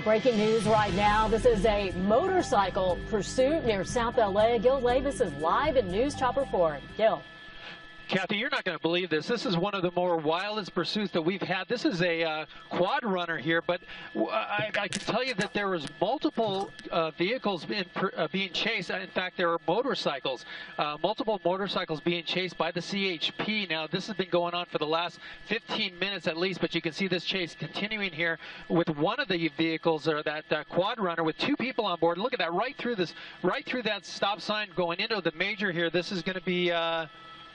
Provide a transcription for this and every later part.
have breaking news right now. This is a motorcycle pursuit near South LA. Gil Davis is live in News Chopper 4. Gil. Kathy, you're not going to believe this. This is one of the more wildest pursuits that we've had. This is a quad runner here, but I can tell you that there was multiple vehicles being chased. In fact, there are motorcycles, multiple motorcycles being chased by the CHP. Now, this has been going on for the last 15 minutes at least, but you can see this chase continuing here with one of the vehicles, or that quad runner, with two people on board. Look at that, right through that stop sign going into the major here. This is going to be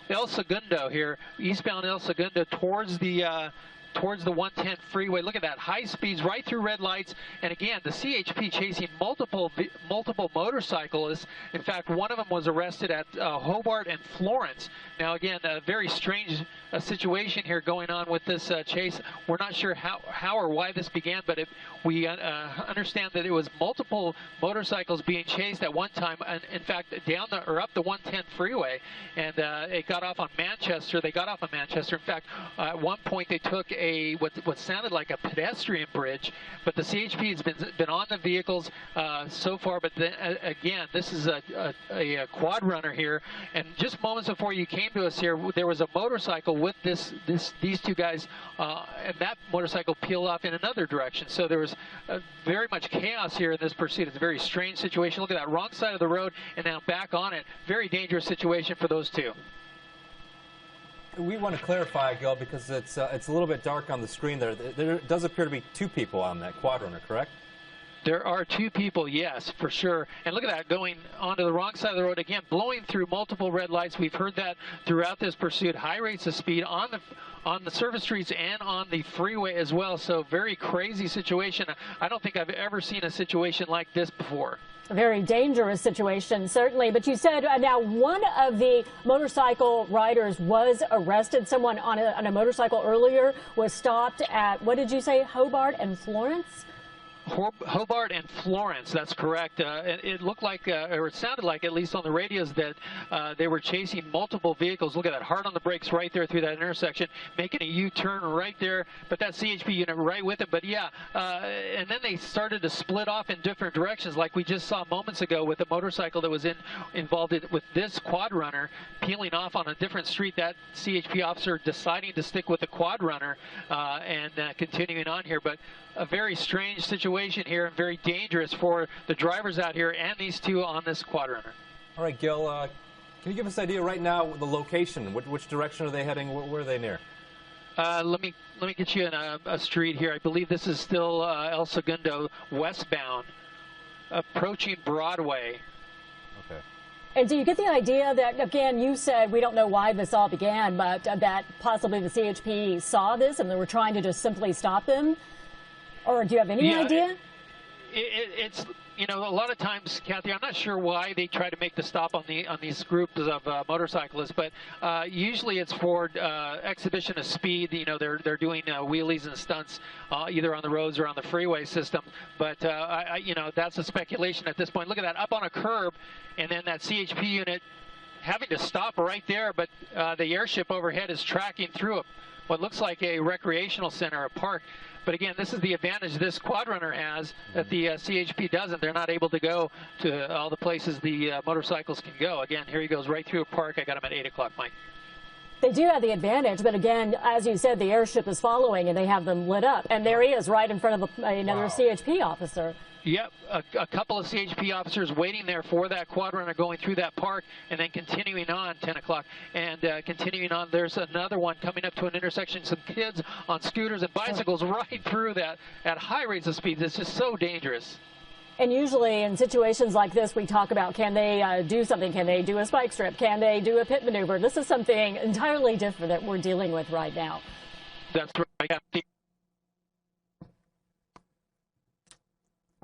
El Segundo here, eastbound El Segundo towards the 110 freeway. Look at that, high speeds right through red lights. And again, the CHP chasing multiple motorcyclists. In fact, one of them was arrested at Hobart and Florence. Now again, a very strange situation here going on with this chase. We're not sure how or why this began, but we understand that it was multiple motorcycles being chased at one time. And in fact, up the 110 freeway, and it got off on Manchester. They got off on Manchester. In fact, at one point they took what sounded like a pedestrian bridge, but the CHP has been on the vehicles so far. But then, again, this is a quad runner here, and just moments before you came to us here, there was a motorcycle with these two guys, and that motorcycle peeled off in another direction. So there was very much chaos here in this pursuit. It's a very strange situation. Look at that, wrong side of the road, and now back on it. Very dangerous situation for those two. We want to clarify, Gil, because it's a little bit dark on the screen there. There does appear to be two people on that quad runner, correct? There are two people, yes, for sure. And look at that, going onto the wrong side of the road again, blowing through multiple red lights. We've heard that throughout this pursuit. High rates of speed on the surface streets and on the freeway as well. So very crazy situation. I don't think I've ever seen a situation like this before. A very dangerous situation, certainly. But you said now one of the motorcycle riders was arrested. Someone on a motorcycle earlier was stopped at, what did you say, Hobart and Florence? Hobart and Florence, that's correct. It looked like, or it sounded like, at least on the radios, that they were chasing multiple vehicles. Look at that, hard on the brakes right there through that intersection, making a U-turn right there, but that CHP unit right with it. But yeah, and then they started to split off in different directions, like we just saw moments ago with a motorcycle that was involved with this quad runner peeling off on a different street. That CHP officer deciding to stick with the quad runner and continuing on here. But a very strange situation here, and very dangerous for the drivers out here and these two on this quad runner. All right, Gil, can you give us an idea right now the location? Which direction are they heading? Where are they near? Let me get you in a street here. I believe this is still El Segundo westbound, approaching Broadway. Okay. And do you get the idea that, again, you said we don't know why this all began, but that possibly the CHP saw this and they were trying to just simply stop them? Or do you have any idea? It's, you know, a lot of times, Kathy, I'm not sure why they try to make the stop on these groups of motorcyclists, but usually it's for exhibition of speed. You know, they're doing wheelies and stunts either on the roads or on the freeway system. But you know, that's a speculation at this point. Look at that, up on a curb, and then that CHP unit having to stop right there. But the airship overhead is tracking through what looks like a recreational center, a park. But again, this is the advantage this quad runner has that the CHP doesn't. They're not able to go to all the places the motorcycles can go. Again, here he goes right through a park. I got him at 8 o'clock, Mike. They do have the advantage, but again, as you said, the airship is following and they have them lit up. And there he is right in front of another CHP officer. Yep, a couple of CHP officers waiting there for that quad runner going through that park, and then continuing on 10 o'clock and continuing on. There's another one coming up to an intersection, some kids on scooters and bicycles right through that at high rates of speed. It's just so dangerous. And usually in situations like this, we talk about, can they do something? Can they do a spike strip? Can they do a pit maneuver? This is something entirely different that we're dealing with right now. That's right.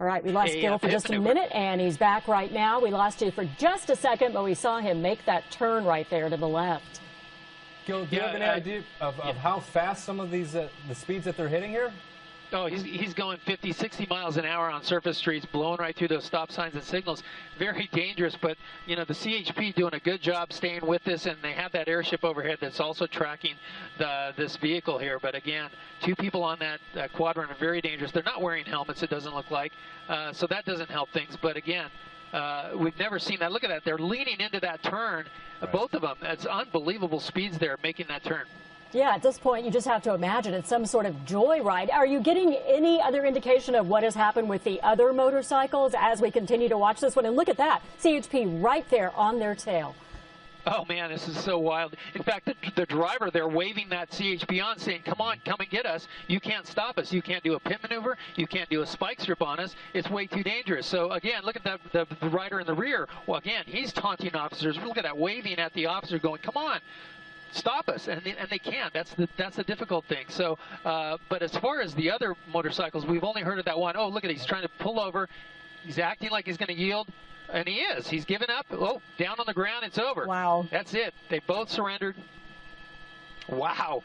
All right, we lost Gil for just a minute, and he's back right now. We lost you for just a second, but we saw him make that turn right there to the left. Gil, do you have any idea of how fast some of these, the speeds that they're hitting here? Oh, he's going 50, 60 miles an hour on surface streets, blowing right through those stop signs and signals. Very dangerous, but, you know, the CHP doing a good job staying with this, and they have that airship overhead that's also tracking this vehicle here. But again, 2 people on that quadrant are very dangerous. They're not wearing helmets, it doesn't look like, so that doesn't help things. But again, we've never seen that. Look at that. They're leaning into that turn, Right. Both of them. It's unbelievable speeds there making that turn. Yeah, at this point, you just have to imagine it's some sort of joyride. Are you getting any other indication of what has happened with the other motorcycles as we continue to watch this one? And look at that, CHP right there on their tail. Oh, man, this is so wild. In fact, the driver there waving that CHP on, saying, come on, come and get us. You can't stop us. You can't do a pit maneuver. You can't do a spike strip on us. It's way too dangerous. So, again, look at the rider in the rear. Well, again, he's taunting officers. Look at that, waving at the officer, going, come on. Stop us, and they can't. That's the difficult thing. So, but as far as the other motorcycles, we've only heard of that one. Oh, look at it. He's trying to pull over. He's acting like he's going to yield, and he is. He's given up. Oh, down on the ground. It's over. Wow. That's it. They both surrendered. Wow.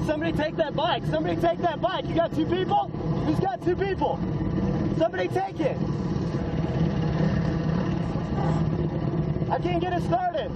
Hey, somebody take that bike. Somebody take that bike. You got 2 people? Who's got 2 people? Somebody take it. I can't get it started.